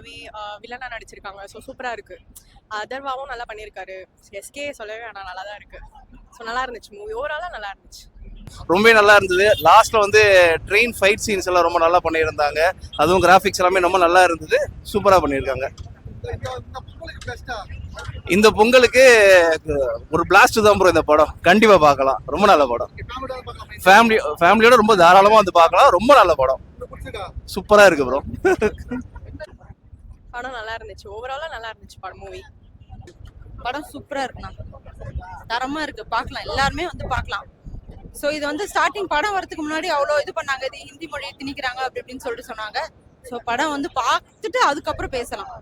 ரவி வில்லனா நடிச்சிருக்காங்க. ஸோ சூப்பராக இருக்குது. அதர்வாவும் நல்லா பண்ணியிருக்காரு. எஸ்கே சொல்லவே வேணாம், நல்லா தான் இருக்குது. ஸோ நல்லா இருந்துச்சு மூவி, ஓவராலாக நல்லா இருந்துச்சு. ரொம்ப நல்லா இருந்தது. லாஸ்ட்ல வந்து ட்ரெயின் ஃபைட் சீன்ஸ் எல்லாம் ரொம்ப நல்லா பண்ணியிருந்தாங்க. அதுவும் கிராஃபிக்ஸ் எல்லாமே ரொம்ப நல்லா இருந்தது. சூப்பரா பண்ணியிருக்காங்க. இந்த பொங்கலுக்கு ஒரு பிளாஸ்ட் தான் ப்ரோ இந்த படம். கண்டிப்பா பார்க்கலாம். ரொம்ப நல்ல படம். ஃபேமிலியோட ரொம்ப தாராளமா வந்து பார்க்கலாம். ரொம்ப நல்ல படம். சூப்பரா இருக்கு ப்ரோ. படம் நல்லா இருந்துச்சு, ஓவராலாக நல்லா இருந்துச்சு படம் மூவி. படம் சூப்பரா இருக்குண்ணா, தரமா இருக்கு, பார்க்கலாம், எல்லாருமே வந்து பார்க்கலாம். ஸோ இது வந்து ஸ்டார்டிங் படம் வரதுக்கு முன்னாடி அவ்வளோ இது பண்ணாங்க, இது ஹிந்தி மொழியை திணிக்கிறாங்க அப்படி இப்படின்னு சொல்லிட்டு சொன்னாங்க. ஸோ படம் வந்து பார்த்துட்டு அதுக்கப்புறம் பேசலாம்.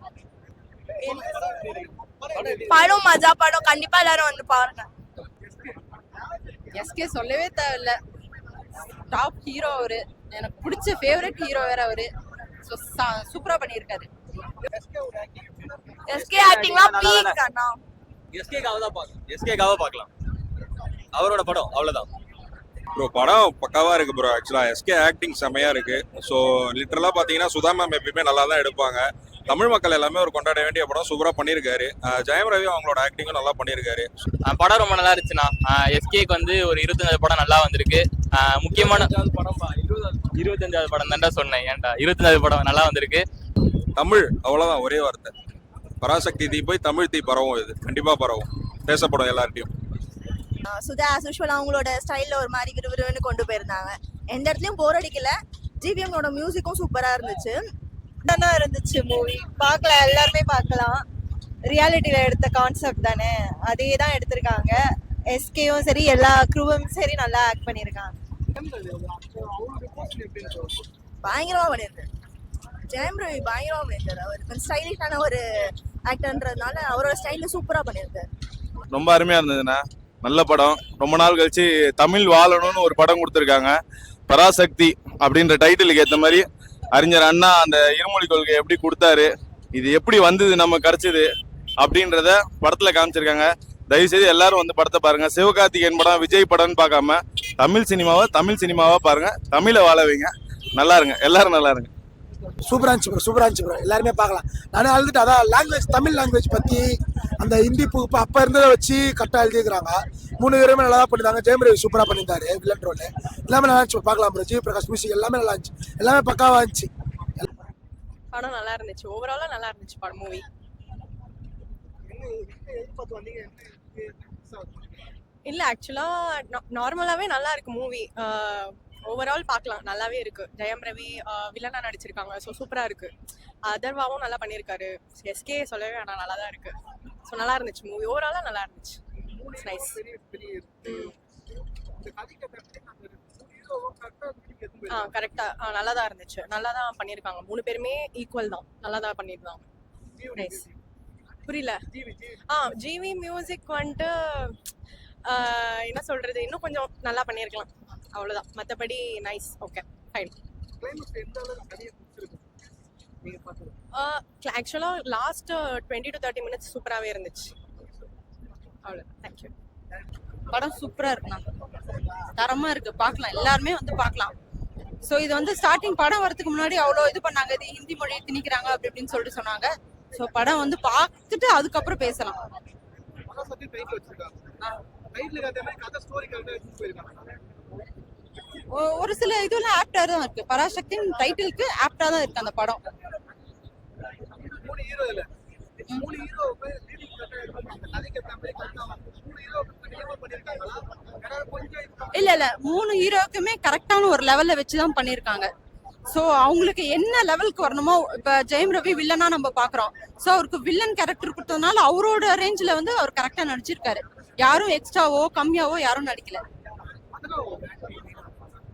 படம் மஜா படம், கண்டிப்பா எல்லாரும் வந்து பாருங்க. எஸ்கே சொல்லவே தேவையில்ல, டாப் ஹீரோ அவரு, எனக்கு பிடிச்ச ஃபேவரட் ஹீரோ வேற அவரு. ஸோ சூப்பரா பண்ணியிருக்காரு. எஸ்கே ஆக்டிங்லாம் பீக் அண்ணா. எஸ்கேக்காக பார்க்கலாம். அவரோட படம் அவ்வளவுதான் ப்ரோ. படம் பக்காவா இருக்கு ப்ரோ. ஆக்சுவலா எஸ்கே ஆக்டிங் செமையா இருக்கு. ஸோ லிட்டரலா பாத்தீங்கன்னா சுதா மேம் எப்பயுமே நல்லா தான் எடுப்பாங்க. தமிழ் மக்கள் எல்லாமே ஒரு கொண்டாட வேண்டிய படம். சூப்பரா பண்ணியிருக்காரு. ஜெயம் ரவி அவங்களோட ஆக்டிங்கும் நல்லா பண்ணியிருக்காரு. படம் ரொம்ப நல்லா இருந்துச்சுண்ணா. எஸ்கேக்கு வந்து ஒரு 25 படம் நல்லா வந்திருக்கு. முக்கியமான படம் 25வது படம் தான்டா சொன்னேன். ஏன்டா 25வது படம் நல்லா வந்திருக்கு. தமிழ் அவ்வளவுதான், ஒரே வார்த்தை. பராசக்தி தீ போய் தமிழ் தீ பரவும். இது கண்டிப்பா பரவும், பேசப்படும் எல்லார்ட்டையும். சுதா ஆஸ் யூஷுவல் அவங்களோட ஸ்டைல்ல ஒரு மாதிரி விறுவிறுன்னு கொண்டு போயிருந்தாங்க. எந்த இடத்துலயும் போர் அடிக்கல. ஜிவிஎம்மோட மியூசிக்கும் சூப்பரா இருந்துச்சு. நல்லா இருந்துச்சு மூவி, பார்க்கலாம், எல்லாருமே பார்க்கலாம். ரியாலிட்டியில எடுத்த கான்செப்ட் தானே, அதே தான் எடுத்திருக்காங்க. எஸ்கேவும் சரி, எல்லா க்ரூவும் சரி நல்லா ஆக்ட் பண்ணியிருக்காங்க. பயங்கரமா பண்ணியிருக்காரு. ஜெயம் ரவி பயங்கரமா பண்ணியிருக்காரு. அவர் கொஞ்சம் ஸ்டைலிஷான ஒரு ஆக்டர்ன்றதுனால அவரோட ஸ்டைல்ல சூப்பரா பண்ணியிருக்காரு. ரொம்ப அருமையா இருந்ததுண்ணா. நல்ல படம். ரொம்ப நாள் கழிச்சு தமிழ் வாழணும்னு ஒரு படம் கொடுத்துருக்காங்க. பராசக்தி அப்படின்ற டைட்டிலுக்கு ஏற்ற மாதிரி அறிஞர் அண்ணா அந்த இருமொழி கொள்கை எப்படி கொடுத்தாரு, இது எப்படி வந்தது நம்ம கிடைச்சது அப்படின்றத படத்துல காமிச்சிருக்காங்க. தயவுசெய்து எல்லாரும் வந்து படத்தை பாருங்க. சிவகார்த்திகேயன் படம், விஜய் படம்னு பார்க்காம தமிழ் சினிமாவா பாருங்க. தமிழை வாழ வைங்க. நல்லா இருங்க, எல்லாரும் நல்லா இருங்க. சூப்பரா இருந்துச்சு ப்ரோ. எல்லாருமே பார்க்கலாம். நானே அழுதுட்டு, அதான் லாங்குவேஜ், தமிழ் லாங்குவேஜ் பத்தி அந்த ஹிந்தி புக்கு அப்ப இருந்ததை வச்சு கரெக்டாக எழுதிக்கிறாங்க. 3 பேருமே நல்லா தான் பண்ணிருந்தாங்க. ஜெயம் ரவி சூப்பரா பண்ணியிருந்தாரு வில்லன் ரோல். எல்லாமே நல்லா இருந்துச்சு, பார்க்கலாம் ப்ரோ. ஜி பிரகாஷ் மியூசிக் எல்லாமே நல்லா இருந்துச்சு, எல்லாமே பக்காவா இருந்துச்சு. படம் நல்லா இருந்துச்சு, ஓவராலாக நல்லா இருந்துச்சு படம் மூவி. இல்லை ஆக்சுவலாக நார்மலாகவே நல்லா இருக்கு மூவி. ஓவரால் பார்க்கலாம், நல்லாவே இருக்கு. ஜெயம் ரவி வில்லனா நடிச்சிருக்காங்க. ஸோ சூப்பராக இருக்கு. அதர்வாவும் நல்லா பண்ணியிருக்காரு. எஸ்கே சொல்லவே வேணாம், நல்லா தான் இருக்கு. ஸோ நல்லா இருந்துச்சு மூவி, ஓவராலாக நல்லா இருந்துச்சு. நைஸ். கரெக்டா நல்லா தான் இருந்துச்சு, நல்லா தான் பண்ணியிருக்காங்க. 3 பேருமே ஈக்குவல் தான், நல்லா தான் பண்ணியிருந்தாங்க. நைஸ். புரியல. ஜிவி மியூசிக் வந்துட்டு என்ன சொல்றது, இன்னும் கொஞ்சம் நல்லா பண்ணியிருக்கலாம், அவ்வளோதான். மற்றபடி நைஸ், ஓகே, ஃபைன். ஆக்சுவலாக லாஸ்ட் 20 to 30 minutes சூப்பராகவே இருந்துச்சு, அவ்வளோதான். தேங்க்யூ. படம் சூப்பரா இருக்குண்ணா, தரமா இருக்கு, பார்க்கலாம், எல்லாருமே வந்து பார்க்கலாம். ஸோ இது வந்து ஸ்டார்டிங் படம் வரதுக்கு முன்னாடி அவ்வளோ இது பண்ணாங்க, இது ஹிந்தி மொழியை திணிக்கிறாங்க அப்படி இப்படின்னு சொல்லிட்டு சொன்னாங்க. ஸோ படம் வந்து பார்த்துட்டு அதுக்கப்புறம் பேசலாம். ஒரு சில இதெல்லாம் ஆப்டா தான் இருக்கு. பராசக்தியின் டைட்டிலுக்கு ஆப்டா தான் இருக்கு அந்த படம். இல்ல 3 ஹீரோக்குமே கரெக்டான ஒரு லெவல்ல வச்சுதான் பண்ணிருக்காங்க. சோ அவங்களுக்கு என்ன லெவலுக்கு வரணுமோ, இப்ப ஜெயம் ரவி வில்லனா நம்ம பாக்குறோம். சோ அவருக்கு வில்லன் கேரக்டர் கொடுத்ததுனால அவரோட ரேஞ்சில வந்து அவர் கரெக்டா நடிச்சிருக்காரு. யாரும் எக்ஸ்ட்ராவோ கம்மியாவோ யாரும் நடிக்கல.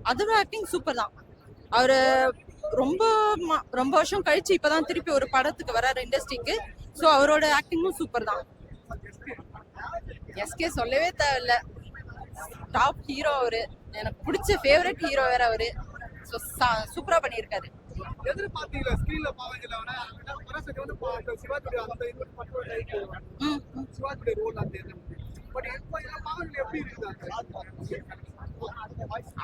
அதோட ஆக்டிங் சூப்பர் தான். அவரு ரொம்ப வருஷம் கழிச்சு இப்பதான் திருப்பி ஒரு படத்துக்கு வர்றாரு இண்டஸ்ட்ரிக்கு. சோ அவரோட ஆக்டிங்கும் சூப்பர் தான். எஸ்கே சொல்லவே தேவையில்ல, டாப் ஹீரோ அவரு, எனக்கு பிடிச்ச ஃபேவரட் ஹீரோ வேற அவரு. சூப்பரா பண்ணியிருக்காரு.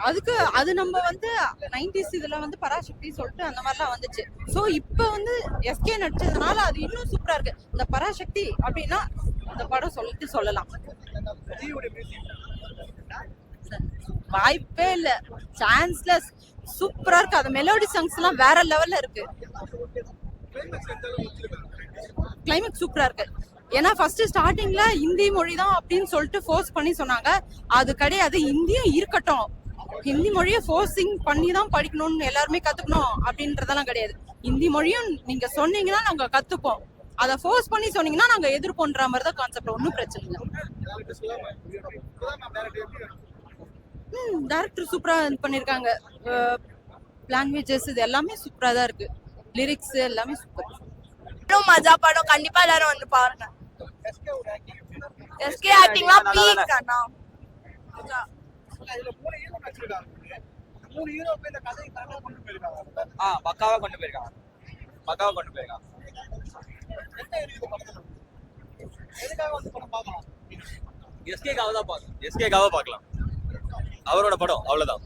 அதுக்கு அது நம்ம வந்து 90s இதுல வந்து பராசக்தி சொல்லிட்டு அந்த மாதிரிலாம் வந்துச்சு. ஸோ இப்போ வந்து எஸ்கே நடிச்சதுனால அது இன்னும் சூப்பரா இருக்கு. இந்த பராசக்தி அப்படின்னா அந்த படம் சொல்லிட்டு சொல்லலாம். வாய்ப்பே இல்ல, சான்ஸ்லெஸ். சூப்பரா இருக்கு. அது மெலோடி சாங்ஸ் எல்லாம் வேற லெவல்ல இருக்கு. கிளைமேக்ஸ் சூப்பரா இருக்கு. ஏன்னா ஃபர்ஸ்ட் ஸ்டார்டிங்ல ஹிந்தி மொழி தான் அப்படின்னு சொல்லிட்டு ஃபோர்ஸ் பண்ணி சொன்னாங்க. அது கிடையாது, ஹிந்தியும் இருக்கட்டும், ஹிந்தி மொழியை ஃபோர்ஸிங் பண்ணி தான் படிக்கணும்னு எல்லாருமே கத்துக்கணும் அப்படின்றதெல்லாம் கிடையாது. ஹிந்தி மொழியும் நீங்க சொன்னீங்கன்னா நாங்க கத்துப்போம், அதை ஃபோர்ஸ் பண்ணி சொன்னீங்கன்னா நாங்க எதிர்ப்போன்ற மாதிரி தான் கான்செப்ட். ஒன்றும் பிரச்சனை இல்லை. டைரக்டர் சூப்பரா இது பண்ணிருக்காங்க. லாங்குவேஜஸ் இது எல்லாமே சூப்பரா தான் இருக்கு. லிரிக்ஸ் எல்லாமே சூப்பர். மஜா படம் கண்டிப்பா எல்லாரும் வந்து பாருங்க. எஸ்கே ஆக்டிங்லாம் பீக் அண்ணா. பக்காவா கொண்டு போயிருக்காங்க. எஸ்கேக்காக பார்க்கலாம். அவரோட படம் அவ்வளவுதான்.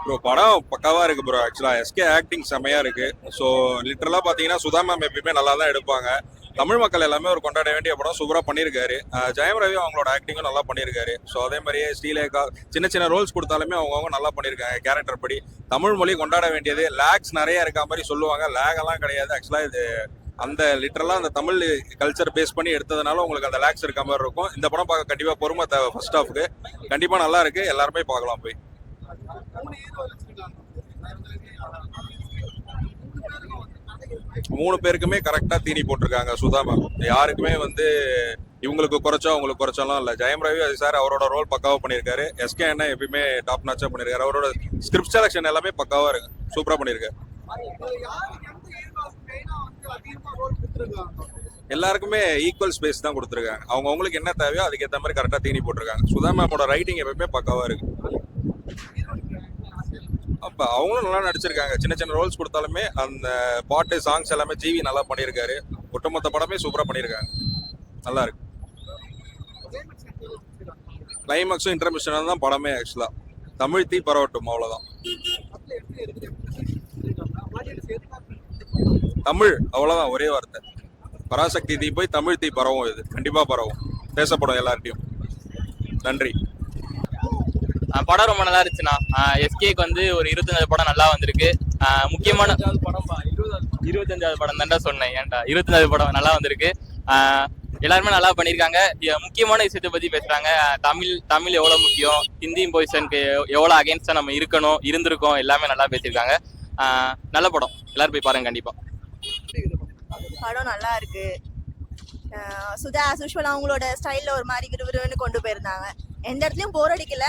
ப்ரோ படம் பக்காவா இருக்கு ப்ரோ. ஆக்சுவலா எஸ்கே ஆக்டிங் செமையா இருக்கு. ஸோ லிட்டரலா பாத்தீங்கன்னா சுதா மேம் எப்பயுமே நல்லா தான் எடுப்பாங்க. தமிழ் மக்கள் எல்லாமே ஒரு கொண்டாட வேண்டிய படம் சூப்பரா பண்ணியிருக்காரு. ஜெயம் ரவி அவங்களோட ஆக்டிங்கும் நல்லா பண்ணியிருக்காரு. ஸோ அதே மாதிரியே ஸ்ரீலேகா சின்ன சின்ன ரோல்ஸ் கொடுத்தாலுமே அவங்கவுங்க நல்லா பண்ணியிருக்காங்க கேரக்டர் படி. தமிழ் மொழி கொண்டாட வேண்டியது. லேக்ஸ் நிறைய இருக்க மாதிரி சொல்லுவாங்க, லேக் எல்லாம் கிடையாது. ஆக்சுவலா இது அந்த லிட்டரலா அந்த தமிழ் கல்ச்சர் பேஸ் பண்ணி எடுத்ததுனால உங்களுக்கு அந்த லேக்ஸ் இருக்க மாதிரி இருக்கும். இந்த படம் பார்க்க கண்டிப்பா பொறுமை தேவை. ஃபர்ஸ்ட் ஹாஃப்க்கு கண்டிப்பா நல்லா இருக்கு, எல்லாருமே பார்க்கலாம் போய். மூணு பேருக்குமே கரெக்டா தீனி போட்டிருக்காங்க சுதா மேம். யாருக்குமே வந்து இவங்களுக்கு குறைச்சா அவங்களுக்கு குறைச்சாலும் இல்ல. ஜெயம் ரவி சார் அவரோட ரோல் பக்காவா பண்ணியிருக்காரு. எஸ்கே அண்ணா எப்பயுமே டாப் நாச்சா பண்ணியிருக்காரு. அவரோட ஸ்கிரிப்ட் செலக்ஷன் எல்லாமே பக்காவா இருக்கு, சூப்பரா பண்ணியிருக்காரு. எல்லாருக்குமே ஈக்குவல் ஸ்பேஸ் தான் கொடுத்துருக்காங்க. அவங்களுக்கு என்ன தேவையோ அதுக்கு ஏற்ற மாதிரி கரெக்டா தீனி போட்டிருக்காங்க. சுதா மேமோட ரைட்டிங் எப்பயுமே பக்காவா இருக்கு. அப்ப அவங்களும் நல்லா நடிச்சிருக்காங்க. சின்ன சின்ன ரோல்ஸ் கொடுத்தாலுமே அந்த பாட்டு சாங்ஸ் எல்லாமே ஜிவி நல்லா பண்ணியிருக்காரு. ஒட்டுமொத்த படமே சூப்பரா பண்ணியிருக்காங்க, நல்லா இருக்கு. கிளைமேக்ஸும் இன்டர்மிஷனாக தான் படமே. ஆக்சுவலா தமிழ் தீ பரவட்டும், அவ்வளவுதான். தமிழ் அவ்வளவுதான், ஒரே வார்த்தை. பராசக்தி தீ போய் தமிழ் தீ பரவும். இது கண்டிப்பா பரவும், பேசப்படும் எல்லார்ட்டையும். நன்றி. படம் ரொம்ப நல்லா இருந்துச்சுண்ணா. எஸ்கேக்கு வந்து ஒரு 25வது படம் நல்லா வந்திருக்கு. முக்கியமான 25வது படம் தான்டா சொன்னேன். ஏன்டா 25வது படம் நல்லா வந்திருக்கு. எல்லாருமே நல்லா பண்ணியிருக்காங்க. முக்கியமான விஷயத்தை பத்தி பேசுறாங்க. தமிழ் எவ்வளவு முக்கியம், ஹிந்தி பொசிஷனுக்கு எவ்வளவு அகைன்ஸ்டா நம்ம இருந்திருக்கோம், எல்லாமே நல்லா பேசியிருக்காங்க. நல்ல படம், எல்லாரும் போய் பாருங்க கண்டிப்பா. படம் நல்லா இருக்கு. சுதா ஆஸ் யூஷுவல் அவங்களோட ஸ்டைல்ல ஒரு மாதிரி விறுவிறுன்னு கொண்டு போயிருந்தாங்க. எந்த இடத்துலயும் போர் அடிக்கல.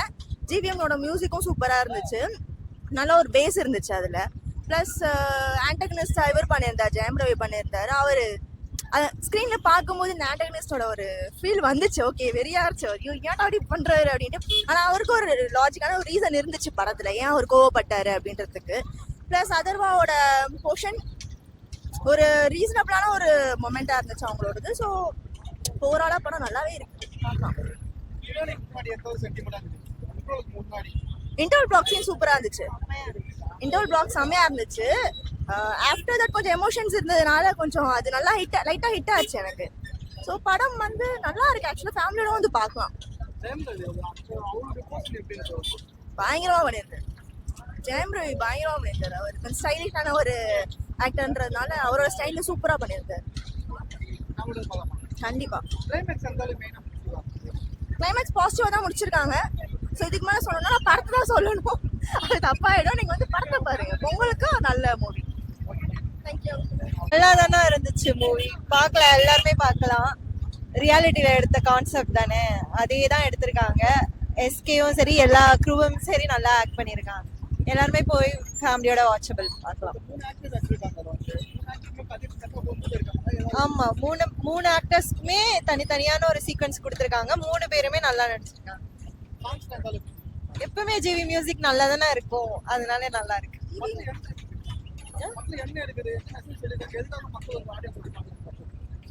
ஜிவிஎம்மோட மியூசிக்கும் சூப்பரா இருந்துச்சு. நல்ல ஒரு பேஸ் இருந்துச்சு அதுல. பிளஸ் ஆண்டகனிஸ்டா இவர் பண்ணியிருந்தார், ஜெயம் ரவி பண்ணியிருந்தாரு. அவரு ஸ்க்ரீன்ல பார்க்கும்போது இந்த ஆண்டகனிஸ்டோட ஒரு ஃபீல் வந்துச்சு. ஓகே, வெறியா இருந்துச்சு, ஐயோ ஏன் அப்படி பண்றாரு அப்படின்ட்டு. ஆனா அவருக்கு ஒரு லாஜிக்கான ஒரு ரீசன் இருந்துச்சு படத்துல, ஏன் அவர் கோவப்பட்டாரு அப்படின்றதுக்கு. பிளஸ் அதர்வாவோட போர்ஷன் ஒரு ரீசனபிளான ஒரு மொமெண்டா இருந்துச்சு அவங்களோடது. ஸோ ஓவராலா படம் நல்லாவே இருக்கு, பார்க்கலாம். இன்டர்வல் பிளாக் சீன் சூப்பரா இருந்துச்சு. இன்டர்வல் பிளாக் செம்மையா இருந்துச்சு. ஆஃப்டர் தட் கொஞ்சம் எமோஷன்ஸ் இருந்ததுனால கொஞ்சம் அது நல்லா லைட்டா ஹிட் ஆச்சு எனக்கு. ஸோ படம் வந்து நல்லா இருக்கு. ஆக்சுவலா ஃபேமிலியோட வந்து பார்க்கலாம். பயங்கரமா பண்ணியிருந்தாரு ஜெயம் ரவி, பயங்கரமா பண்ணியிருந்தாரு. அவர் கொஞ்சம் ஸ்டைலிஷான ஒரு ஆக்டர்ன்றதுனால அவரோட ஸ்டைல சூப்பரா பண்ணியிருந்தாரு. கண்டிப்பா கிளைமேக்ஸ் பாசிட்டிவா தான் முடிச்சிருக்காங்க. ஸோ இதுக்கு மேலே சொல்லணும்னா நான் படத்தை தான் சொல்லணும், அது தப்பாயிடும். நீங்க வந்து படத்தை பாருங்க, உங்களுக்கு நல்ல மூவி. தேங்க்யூ. நல்லா தானே இருந்துச்சு மூவி, பார்க்கலாம், எல்லாருமே பார்க்கலாம். ரியாலிட்டியில எடுத்த கான்செப்ட் தானே, அதே தான் எடுத்திருக்காங்க. எஸ்கேவும் சரி, எல்லா க்ரூவும் சரி நல்லா ஆக்ட் பண்ணியிருக்காங்க. எல்லாருமே போய் ஃபேமிலியோட வாட்சபிள் பார்க்கலாம். ஆமா, மூணு ஆக்டர்ஸ்க்குமே தனித்தனியான ஒரு சீக்வன்ஸ் கொடுத்துருக்காங்க. 3 பேருமே நல்லா நடிச்சிருக்காங்க. எப்பவுமே ஜிவி மியூசிக் நல்லா தானே இருக்கும், அதனால நல்லா இருக்கு.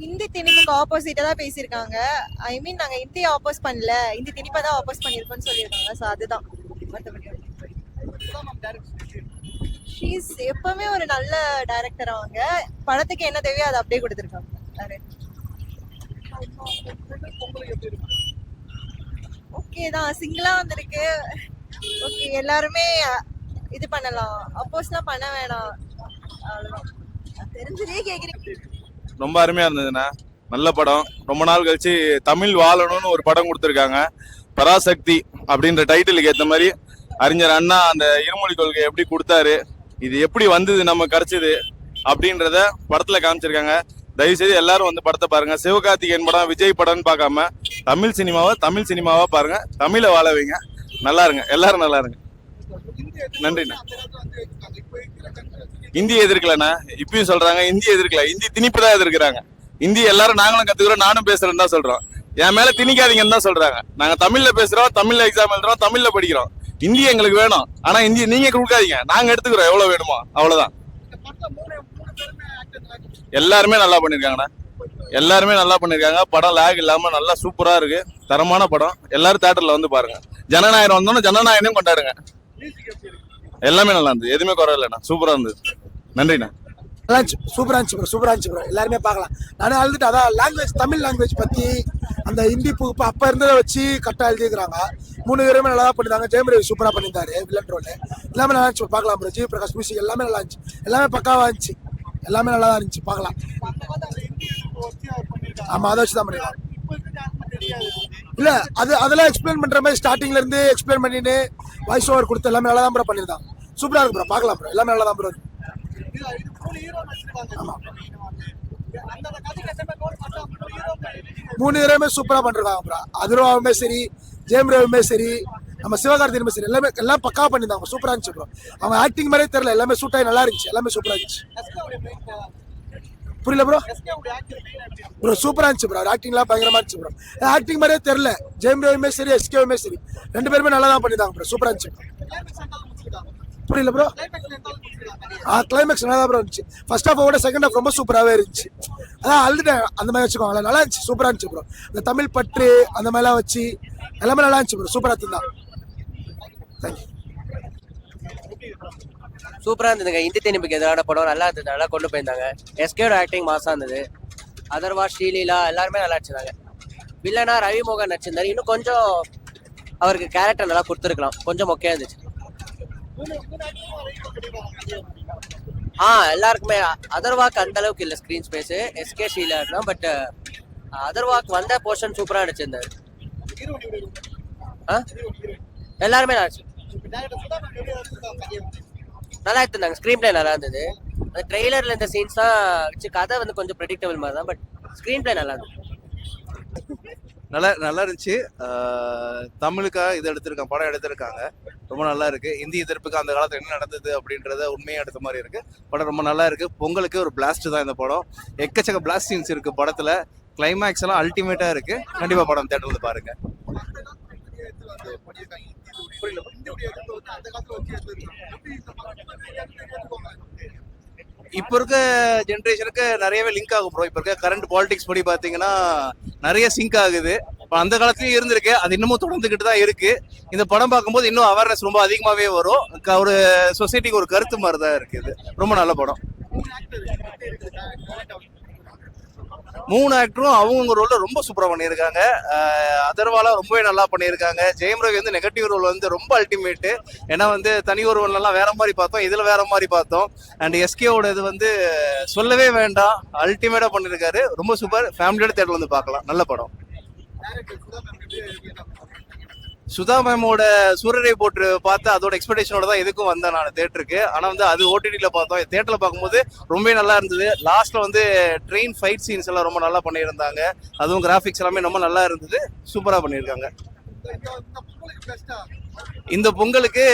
ஹிந்தி திணிப்புக்கு ஆப்போசிட்டா தான் பேசியிருக்காங்க. ஐ மீன் நாங்க ஹிந்தி ஆப்போஸ் பண்ணல, ஹிந்தி திணிப்பை தான் ஆப்போஸ் பண்ணியிருக்கோம்னு சொல்லியிருக்காங்க. ஸோ அதுதான். மற்றபடி ஷீஸ் எப்பவுமே ஒரு நல்ல டைரக்டர். அவங்க படத்துக்கு என்ன தேவையோ அதை அப்படியே கொடுத்துருக்காங்க. ஓகே தான், சிங்கிளா வந்திருக்கு. ஓகே, எல்லாருமே இது பண்ணலாம், அப்போஸ்லாம் பண்ண வேணாம். அவ்வளவுதான். தெரிஞ்சதே கேக்குறீங்க. ரொம்ப அருமையா இருந்ததுண்ணா. நல்ல படம். ரொம்ப நாள் கழிச்சு தமிழ் வாழணும்னு ஒரு படம் கொடுத்துருக்காங்க. பராசக்தி அப்படின்ற டைட்டிலுக்கு ஏற்ற மாதிரி அறிஞர் அண்ணா அந்த இருமொழி கொள்கை எப்படி கொடுத்தாரு, இது எப்படி வந்தது நம்ம கிடைச்சது அப்படின்றத படத்துல காமிச்சிருக்காங்க. தயவு செய்து எல்லாரும் வந்து படத்தை பாருங்க. சிவகார்த்திகேயன் படம், விஜய் படம்னு பார்க்காம தமிழ் சினிமாவா பாருங்க. தமிழை வாழ வைங்க. நல்லா இருங்க, எல்லாரும் நல்லா இருங்க. நன்றிண்ணா. இந்தி எதிர்க்கலண்ணா, இப்பயும் சொல்றாங்க இந்தி எதிர்க்கல, இந்தி திணிப்பு தான் எதிர்க்கிறாங்க. இந்தி எல்லாரும் நாங்களும் கத்துக்கிறோம், நானும் பேசுறேன்னு தான் சொல்றோம். என் மேல திணிக்காதீங்கன்னு தான் சொல்றாங்க. நாங்க தமிழ்ல பேசுறோம், தமிழ்ல எக்ஸாம் எழுதுறோம், தமிழ்ல படிக்கிறோம். இந்தி எங்களுக்கு வேணும், ஆனா இந்தி நீங்க கொடுக்காதீங்க, நாங்க எடுத்துக்கிறோம் எவ்வளவு வேணுமோ அவ்வளவுதான். எல்லாருமே நல்லா பண்ணிருக்காங்கண்ணா, எல்லாருமே நல்லா பண்ணிருக்காங்க. படம் லேக் இல்லாம நல்லா சூப்பரா இருக்கு, தரமான படம். எல்லாரும் தியேட்டர்ல வந்து பாருங்க. ஜனநாயகம் வந்தோம்னா ஜனநாயகனையும் கொண்டாடுங்க. எல்லாமே நல்லா இருந்தது, எதுவுமே குறை இல்லைண்ணா, சூப்பரா இருந்தது. நன்றிண்ணா. நல்லா இருந்துச்சு, சூப்பரா இருந்துச்சு ப்ரோ, சூப்பரா இருந்துச்சு ப்ரோ. எல்லாருமே பார்க்கலாம். நானே அழுதுட்டு அதான் லாங்குவேஜ், தமிழ் லாங்குவேஜ் பத்தி அந்த ஹிந்தி புகுப்பு அப்ப இருந்ததை வச்சு கரெக்டா எழுதிக்கிறாங்க. 3 பேருமே நல்லா தான் பண்ணிருந்தாங்க. ஜெயம் ரவி சூப்பரா பண்ணியிருந்தாரு வில்லன் ரோல். எல்லாமே நல்லா இருந்துச்சு, பார்க்கலாம் ப்ரோ. ஜி பிரகாஷ் மியூசிக் எல்லாமே நல்லா இருந்துச்சு, எல்லாமே பக்காவா இருந்துச்சு, எல்லாமே நல்லா தான் இருந்துச்சு, பார்க்கலாம். ஆமா, அதை வச்சு தான் பண்ணிருக்காங்க. இல்ல அதெல்லாம் எக்ஸ்பிளைன் பண்ற மாதிரி ஸ்டார்டிங்ல இருந்து எக்ஸ்பிளைன் பண்ணிட்டு வாய்ஸ் ஓவர் கொடுத்து எல்லாமே நல்லா தான் ப்ரோ பண்ணிருந்தாங்க. சூப்பரா இருக்கு ப்ரோ, பார்க்கலாம் ப்ரோ. எல்லாமே நல்லா தான் ப்ரோ இருக்கு. மூணு ஹீரோமே சூப்பரா பண்றாங்க ப்ரோ. அதுருவாவுமே சரி, ஜெயம் ரவியுமே சரி, நம்ம சிவகார்த்திகேயனுமே சரி, எல்லாம் பக்காவா பண்ணிருந்தாங்க. சூப்பரா இருந்துச்சு ப்ரோ. அவங்க ஆக்டிங் மாதிரியே தெரியல, எல்லாமே சூட் ஆகி நல்லா இருந்துச்சு, எல்லாமே சூப்பரா இருந்துச்சு. புரியல ப்ரோ? ப்ரோ சூப்பரா இருந்துச்சு ப்ரோ, ஆக்டிங்லாம் பயங்கரமா இருந்துச்சு ப்ரோ. ஆக்டிங் மாதிரியே தெரியல, ஜெயம் ரவியுமே சரி, எஸ்கேவுமே சரி, 2 பேருமே நல்லா தான் பண்ணிருந்தாங்க ப்ரோ. சூப்பரா இருந்துச்சு. புரியல ப்ரோ? கிளைமேக்ஸ் நல்லா ப்ரோ இருந்துச்சு. ஃபர்ஸ்ட் ஹாஃபோட செகண்ட் ஹாஃப் ரொம்ப சூப்பராகவே இருந்துச்சு. அதான் அழுதுட்டேன் அந்த மாதிரி வச்சுக்கோங்களேன். நல்லா இருந்துச்சு, சூப்பராக இருந்துச்சு ப்ரோ. இந்த தமிழ் பற்று அந்த மாதிரிலாம் வச்சு எல்லாமே நல்லா இருந்துச்சு ப்ரோ. சூப்பராக இருந்தான். தேங்க்யூ. சூப்பராக இருந்ததுங்க. இந்தி திணிப்புக்கு எதிரான படம் நல்லா இருந்தது, நல்லா கொண்டு போயிருந்தாங்க. எஸ்கேயோட ஆக்டிங் மாசாக இருந்தது. அதர்வா, ஸ்ரீலீலா எல்லாருமே நல்லா நடிச்சிருந்தாங்க. வில்லனா ரவிமோகன் நடிச்சிருந்தாரு. இன்னும் கொஞ்சம் அவருக்கு கேரக்டர் நல்லா கொடுத்துருக்கலாம், கொஞ்சம் மொக்கையாக இருந்துச்சு. எல்லாருக்குமே அதர்வாக்கு அந்த அளவுக்கு இல்லை ஸ்க்ரீன் ஸ்பேஸ், எஸ்கே ஷீலா தான். பட் அதர்வாக்கு வந்த போர்ஷன் சூப்பராக நடிச்சிருந்தாரு. எல்லாருமே நல்லா எடுத்திருந்தாங்க. ஸ்க்ரீன் பிளே நல்லா இருந்தது. அந்த ட்ரெய்லர்ல இந்த சீன்ஸ் தான் வச்சு கதை வந்து கொஞ்சம் ப்ரெடிக்டபிள் மாதிரி தான். பட் ஸ்க்ரீன் பிளே நல்லா இருந்தது. நல்லா இருந்துச்சு. தமிழுக்காக இது எடுத்திருக்காங்க, படம் எடுத்திருக்காங்க, ரொம்ப நல்லா இருக்கு. இந்தி எதிர்ப்புக்கு அந்த காலத்துல என்ன நடந்தது அப்படின்றத உண்மையா எடுத்த மாதிரி இருக்கு. படம் ரொம்ப நல்லா இருக்கு. பொங்கலுக்கு ஒரு பிளாஸ்ட் தான் இந்த படம். எக்கச்சக்க பிளாஸ்ட் சீன்ஸ் இருக்கு படத்துல. கிளைமேக்ஸ் எல்லாம் அல்டிமேட்டா இருக்கு. கண்டிப்பா படம் தியேட்டர்ல வந்து பாருங்க. இப்போ இருக்க ஜென்ரேஷனுக்கு நிறையவே லிங்க் ஆகும் ப்ரோ. இப்போ இருக்க கரண்ட் பாலிடிக்ஸ் படி பார்த்தீங்கன்னா நிறைய சிங்க் ஆகுது. அந்த காலத்துலயும் இருந்திருக்கு, அது இன்னமும் தொடர்ந்துகிட்டு தான் இருக்கு. இந்த படம் பார்க்கும்போது இன்னும் அவேர்னஸ் ரொம்ப அதிகமாகவே வரும். ஒரு சொசைட்டிக்கு ஒரு கருத்து மாதிரி தான் இருக்கு. இது ரொம்ப நல்ல படம். 3 ஆக்டரும் அவங்கவுங்க ரோல்ல ரொம்ப சூப்பரா பண்ணியிருக்காங்க. அதர்வாலா ரொம்பவே நல்லா பண்ணியிருக்காங்க. ஜெயம் ரவி வந்து நெகட்டிவ் ரோல் வந்து ரொம்ப அல்டிமேட்டு. ஏன்னா வந்து தனி ஒருவன்லாம் வேற மாதிரி பார்த்தோம், இதுல வேற மாதிரி பார்த்தோம். அண்ட் எஸ்கேவோட இது வந்து சொல்லவே வேண்டாம், அல்டிமேட்டா பண்ணியிருக்காரு. ரொம்ப சூப்பர். ஃபேமிலியோட தேட்டர்ல வந்து பார்க்கலாம், நல்ல படம். சுதா மேமோட சூரரை போட்டு பார்த்து அதோட எக்ஸ்பெக்டேஷனோட தான் இதுக்கும் வந்தேன் நான் தேட்டருக்கு. ஆனால் வந்து அது ஓடிடியில் பார்த்தோம். தேட்டரில் பார்க்கும்போது ரொம்ப நல்லா இருந்தது. லாஸ்ட்ல வந்து ட்ரெயின் ஃபைட் சீன்ஸ் எல்லாம் ரொம்ப நல்லா பண்ணியிருந்தாங்க. அதுவும் கிராஃபிக்ஸ் எல்லாமே ரொம்ப நல்லா இருந்தது. சூப்பராக பண்ணியிருக்காங்க. இந்த பொங்கலுக்கு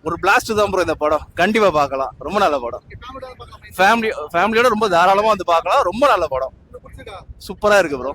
ஒரு பிளாஸ்ட் தான் ப்ரோ இந்த படம். கண்டிப்பா பார்க்கலாம், ரொம்ப நல்ல படம். ஃபேமிலியோட ரொம்ப தாராளமா வந்து பார்க்கலாம். ரொம்ப நல்ல படம், சூப்பரா இருக்கு ப்ரோ.